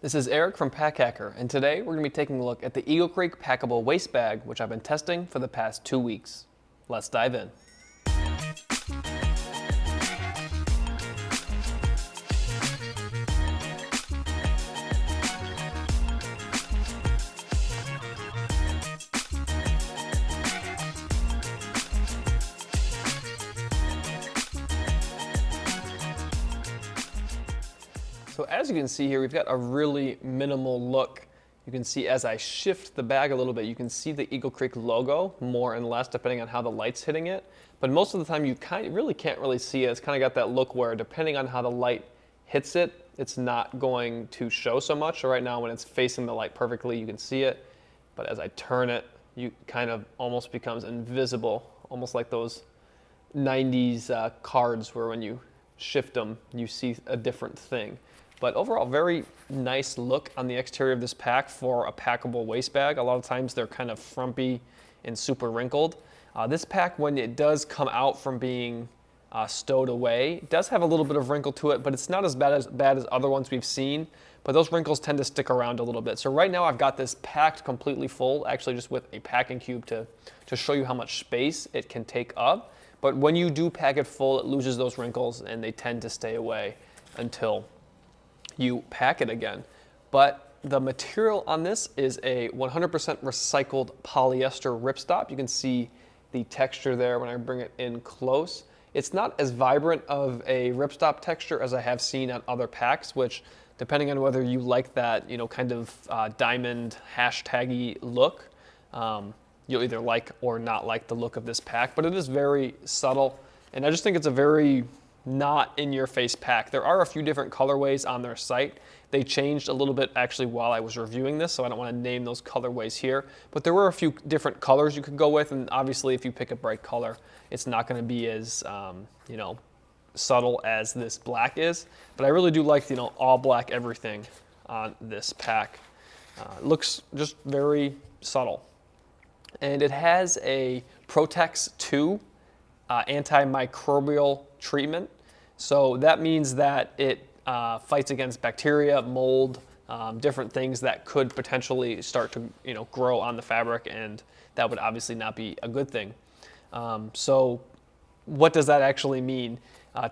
This is Eric from Packhacker, and today we're going to be taking a look at the Eagle Creek Packable waste bag, which I've been testing for the past 2 weeks. Let's dive in. So as you can see here, we've got a really minimal look. You can see as I shift the bag a little bit, you can see the Eagle Creek logo more and less depending on how the light's hitting it. But most of the time you really can't really see it. It's kind of got that look where depending on how the light hits it, it's not going to show so much. So right now when it's facing the light perfectly, you can see it. But as I turn it, you kind of almost becomes invisible, almost like those 90s cards where when you shift them, you see a different thing. But overall, very nice look on the exterior of this pack for a packable waste bag. A lot of times they're kind of frumpy and super wrinkled. This pack, when it does come out from being stowed away, it does have a little bit of wrinkle to it, but it's not as bad as other ones we've seen. But those wrinkles tend to stick around a little bit. So right now I've got this packed completely full, actually just with a packing cube to show you how much space it can take up. But when you do pack it full, it loses those wrinkles and they tend to stay away until you pack it again. But the material on this is a 100% recycled polyester ripstop. You can see the texture there when I bring it in close. It's not as vibrant of a ripstop texture as I have seen on other packs, which depending on whether you like that, kind of diamond hashtaggy look, you'll either like or not like the look of this pack, but it is very subtle. And I just think it's a very not in your face pack. There are a few different colorways on their site. They changed a little bit actually while I was reviewing this, so I don't want to name those colorways here, but there were a few different colors you could go with, and obviously if you pick a bright color, it's not going to be as, subtle as this black is, but I really do like, all black everything on this pack. It looks just very subtle. And it has a Protex 2 antimicrobial treatment. So that means that it fights against bacteria, mold, different things that could potentially start to grow on the fabric, and that would obviously not be a good thing. So what does that actually mean?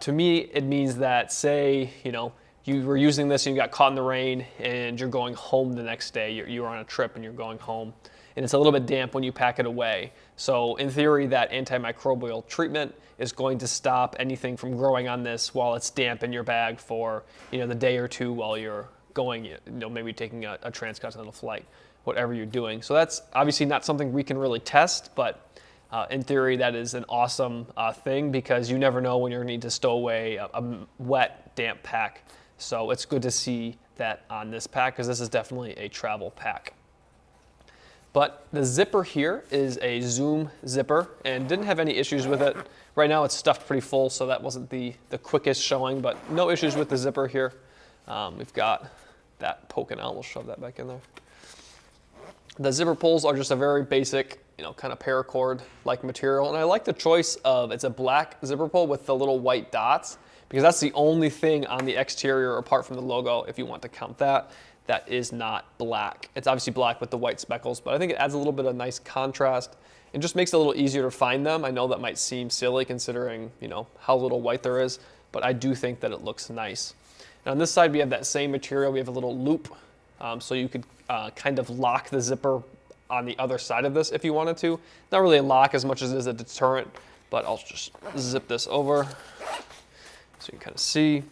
To me, it means that say, you were using this and you got caught in the rain and you're going home the next day, you're on a trip and you're going home, and it's a little bit damp when you pack it away. So in theory, that antimicrobial treatment is going to stop anything from growing on this while it's damp in your bag for the day or two while you're going, maybe taking a transcontinental flight, whatever you're doing. So that's obviously not something we can really test, but in theory, that is an awesome thing because you never know when you're going to need to stow away a wet, damp pack. So it's good to see that on this pack because this is definitely a travel pack. But the zipper here is a Zoom zipper and didn't have any issues with it. Right now it's stuffed pretty full, so that wasn't the quickest showing, but no issues with the zipper here. We've got that poking out. We'll shove that back in there. The zipper pulls are just a very basic, kind of paracord-like material. And I like the choice of, it's a black zipper pull with the little white dots because that's the only thing on the exterior apart from the logo, if you want to count that is not black. It's obviously black with the white speckles, but I think it adds a little bit of nice contrast and just makes it a little easier to find them. I know that might seem silly considering, how little white there is, but I do think that it looks nice. And on this side, we have that same material. We have a little loop, so you could kind of lock the zipper on the other side of this if you wanted to. Not really a lock as much as it is a deterrent, but I'll just zip this over so you can kind of see.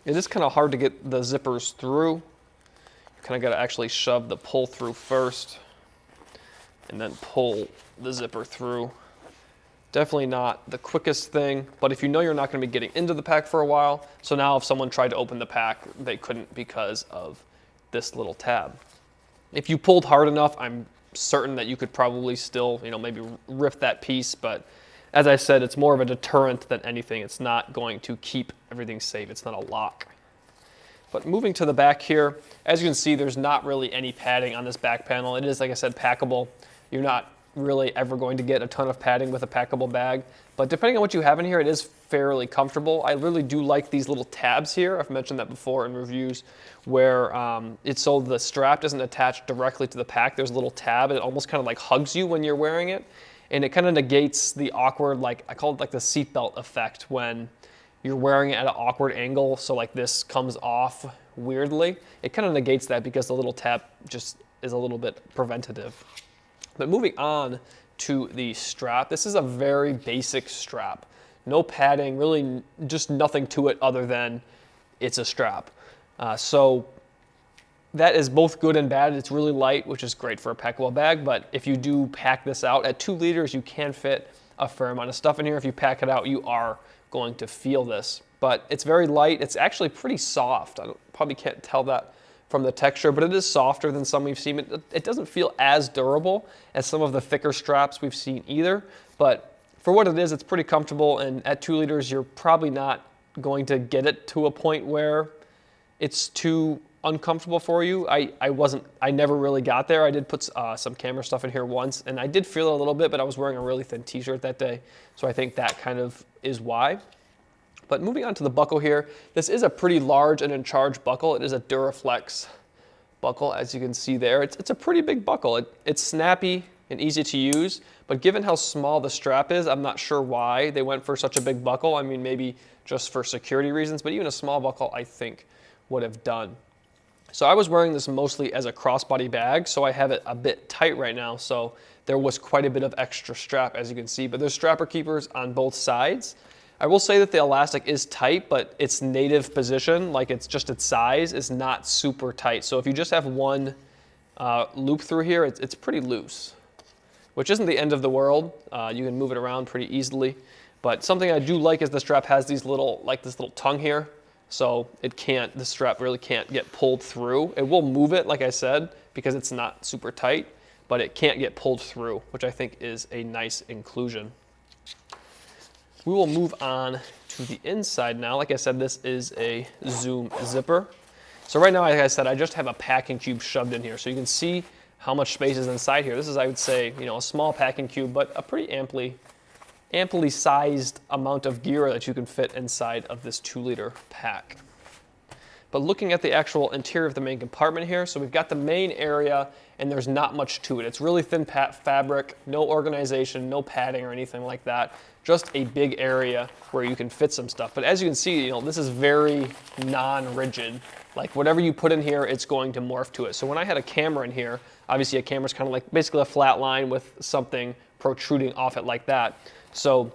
It is kind of hard to get the zippers through. Kind of got to actually shove the pull through first and then pull the zipper through. Definitely not the quickest thing, but if you're not going to be getting into the pack for a while, so now if someone tried to open the pack, they couldn't because of this little tab. If you pulled hard enough, I'm certain that you could probably still, maybe rip that piece, but as I said, it's more of a deterrent than anything. It's not going to keep everything safe. It's not a lock. But moving to the back here, as you can see, there's not really any padding on this back panel. It is, like I said, packable. You're not really ever going to get a ton of padding with a packable bag, but depending on what you have in here, it is fairly comfortable. I really do like these little tabs here. I've mentioned that before in reviews, where it's so the strap doesn't attach directly to the pack. There's a little tab, and it almost kind of like hugs you when you're wearing it. And it kind of negates the awkward, like I call it like the seatbelt effect, when you're wearing it at an awkward angle, so like this comes off weirdly. It kind of negates that because the little tab just is a little bit preventative. But moving on to the strap, this is a very basic strap. No padding, really just nothing to it other than it's a strap. So that is both good and bad. It's really light, which is great for a packable bag, but if you do pack this out, at 2 liters, you can fit a fair amount of stuff in here. If you pack it out, you are going to feel this. But it's very light. It's actually pretty soft. I probably can't tell that from the texture, but it is softer than some we've seen. It doesn't feel as durable as some of the thicker straps we've seen either, but for what it is, it's pretty comfortable, and at 2 liters, you're probably not going to get it to a point where it's too uncomfortable for you. I never really got there. I did put some camera stuff in here once, and I did feel it a little bit, but I was wearing a really thin t-shirt that day, so I think that kind of is why. But moving on to the buckle here, this is a pretty large and in charge buckle. It is a Duraflex buckle, as you can see there. It's a pretty big buckle. It's snappy and easy to use, but given how small the strap is, I'm not sure why they went for such a big buckle. I mean, maybe just for security reasons, but even a small buckle, I think, would have done. So I was wearing this mostly as a crossbody bag, so I have it a bit tight right now, so there was quite a bit of extra strap, as you can see, but there's strapper keepers on both sides. I will say that the elastic is tight, but its native position, like it's just its size, is not super tight. So if you just have one loop through here, it's pretty loose, which isn't the end of the world. You can move it around pretty easily. But something I do like is the strap has these little, like this little tongue here. So the strap really can't get pulled through. It will move it, like I said, because it's not super tight, but it can't get pulled through, which I think is a nice inclusion. We will move on to the inside now. Like I said, this is a Zoom zipper. So right now, like I said, I just have a packing cube shoved in here. So you can see how much space is inside here. This is, I would say, a small packing cube, but a pretty amply sized amount of gear that you can fit inside of this 2-liter pack. But looking at the actual interior of the main compartment here, so we've got the main area, and there's not much to it. It's really thin fabric, no organization, no padding or anything like that. Just a big area where you can fit some stuff. But as you can see, this is very non-rigid. Like whatever you put in here, it's going to morph to it. So when I had a camera in here, obviously a camera's kind of like basically a flat line with something protruding off it like that. So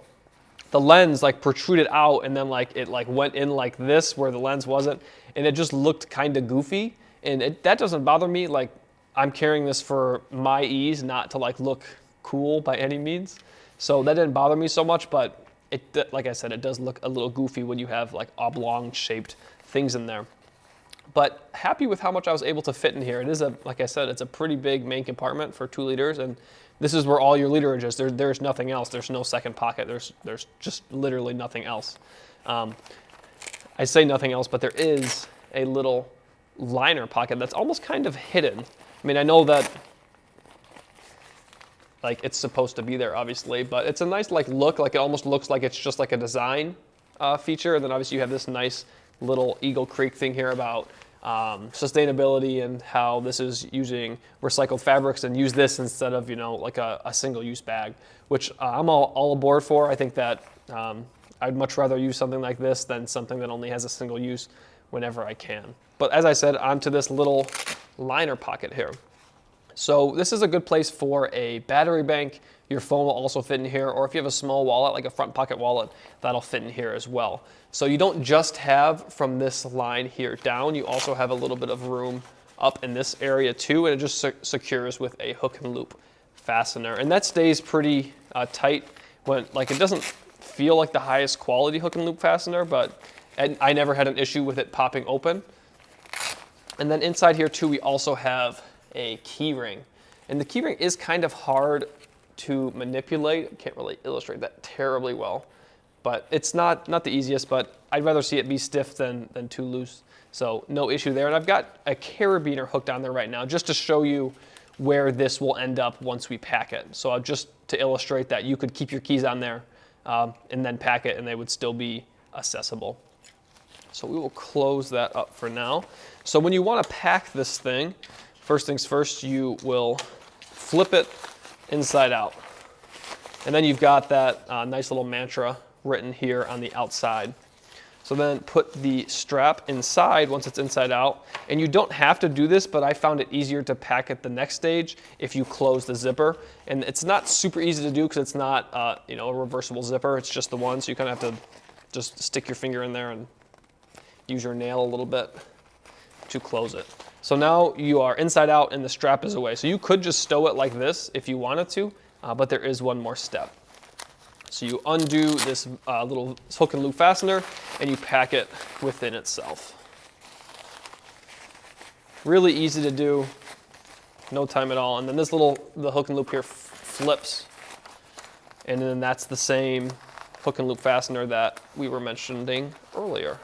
the lens like protruded out, and then it went in like this where the lens wasn't, and it just looked kind of goofy. And that doesn't bother me. Like, I'm carrying this for my ease, not to look cool by any means. So that didn't bother me so much, but like I said, it does look a little goofy when you have oblong shaped things in there. But happy with how much I was able to fit in here. It is like I said, it's a pretty big main compartment for 2 liters, and this is where all your literage is. There's nothing else. There's no second pocket. There's just literally nothing else. I say nothing else, but there is a little liner pocket that's almost kind of hidden. I mean, I know that it's supposed to be there, obviously, but it's a nice look. It almost looks like it's just a design feature. And then obviously you have this nice little Eagle Creek thing here about sustainability and how this is using recycled fabrics, and use this instead of a single-use bag, which I'm all aboard for. I think that I'd much rather use something like this than something that only has a single use whenever I can. But as I said, onto this little liner pocket here. So this is a good place for a battery bank. Your phone will also fit in here, or if you have a small wallet, like a front pocket wallet, that'll fit in here as well. So you don't just have from this line here down, you also have a little bit of room up in this area too, and it just secures with a hook and loop fastener. And that stays pretty tight when, it doesn't feel like the highest quality hook and loop fastener, but I never had an issue with it popping open. And then inside here too, we also have a key ring. And the key ring is kind of hard to manipulate. I can't really illustrate that terribly well, but it's not the easiest, but I'd rather see it be stiff than too loose. So no issue there. And I've got a carabiner hooked on there right now just to show you where this will end up once we pack it. So just to illustrate that you could keep your keys on there and then pack it, and they would still be accessible. So we will close that up for now. So when you want to pack this thing, first things first, you will flip it inside out. And then you've got that nice little mantra written here on the outside. So then put the strap inside once it's inside out. And you don't have to do this, but I found it easier to pack it the next stage if you close the zipper. And it's not super easy to do because it's not a reversible zipper. It's just the one, so you kind of have to just stick your finger in there and use your nail a little bit to close it. So now you are inside out and the strap is away. So you could just stow it like this if you wanted to, but there is one more step. So you undo this little hook and loop fastener and you pack it within itself. Really easy to do, no time at all. And then the hook and loop here flips. And then that's the same hook and loop fastener that we were mentioning earlier.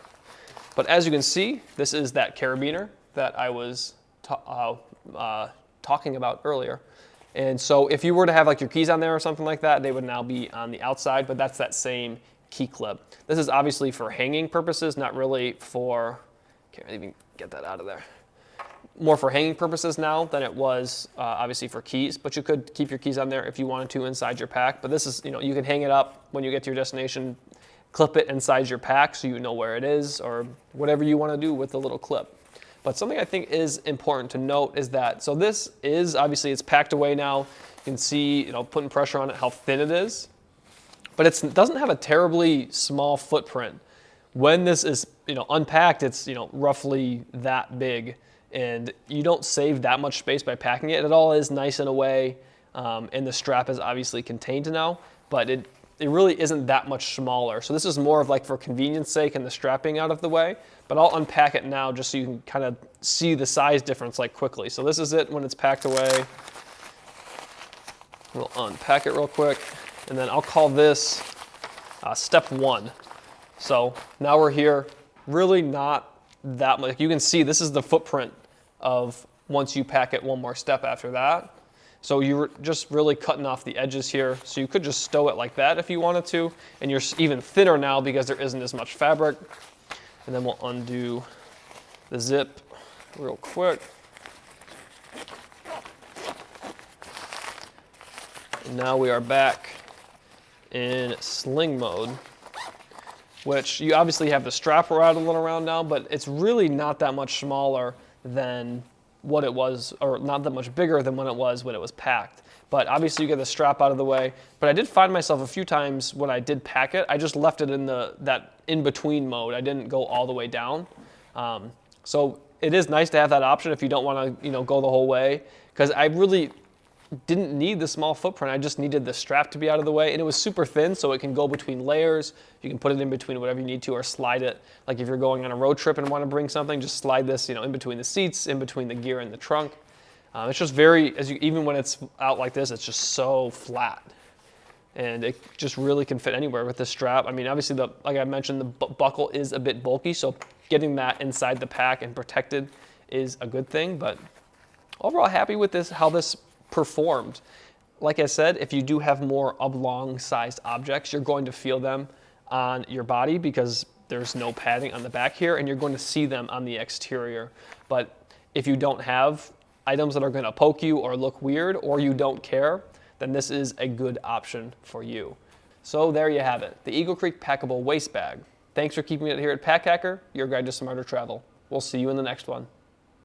But as you can see, this is that carabiner that I was talking about earlier. And so if you were to have like your keys on there or something like that, they would now be on the outside, but that's that same key clip. This is obviously for hanging purposes, not really for, can't even get that out of there. More for hanging purposes now than it was obviously for keys, but you could keep your keys on there if you wanted to inside your pack. But this is, you can hang it up when you get to your destination, clip it inside your pack so you know where it is or whatever you want to do with the little clip. But something I think is important to note is that, so this is, obviously it's packed away now. You can see, putting pressure on it, how thin it is. But it doesn't have a terribly small footprint. When this is, unpacked, it's, roughly that big. And you don't save that much space by packing it. It all is nice and away, and the strap is obviously contained now, but it really isn't that much smaller. So this is more of like for convenience sake and the strapping out of the way, but I'll unpack it now just so you can kind of see the size difference like quickly. So this is it when it's packed away. We'll unpack it real quick, and then I'll call this step 1. So now we're here, really not that much. You can see this is the footprint of once you pack it one more step after that. So you're just really cutting off the edges here. So you could just stow it like that if you wanted to, and you're even thinner now because there isn't as much fabric. And then we'll undo the zip real quick. And now we are back in sling mode, which you obviously have the strap rattling around now, but it's really not that much smaller than what it was, or not that much bigger than when it was packed. But obviously you get the strap out of the way. But I did find myself a few times when I did pack it, I just left it in that in-between mode. I didn't go all the way down. So it is nice to have that option if you don't want to go the whole way, because I really didn't need the small footprint. I just needed the strap to be out of the way, and it was super thin, so it can go between layers. You can put it in between whatever you need to, or slide it. Like if you're going on a road trip and want to bring something, just slide this, in between the seats, in between the gear and the trunk. It's just very, even when it's out like this, it's just so flat, and it just really can fit anywhere with the strap. I mean, obviously, like I mentioned, the buckle is a bit bulky, so getting that inside the pack and protected is a good thing. But overall, happy with this, how this performed. Like I said, if you do have more oblong sized objects, you're going to feel them on your body because there's no padding on the back here, and you're going to see them on the exterior. But if you don't have items that are going to poke you or look weird, or you don't care, then this is a good option for you. So there you have it, the Eagle Creek Packable Waist Bag. Thanks for keeping it here at Pack Hacker, your guide to smarter travel. We'll see you in the next one.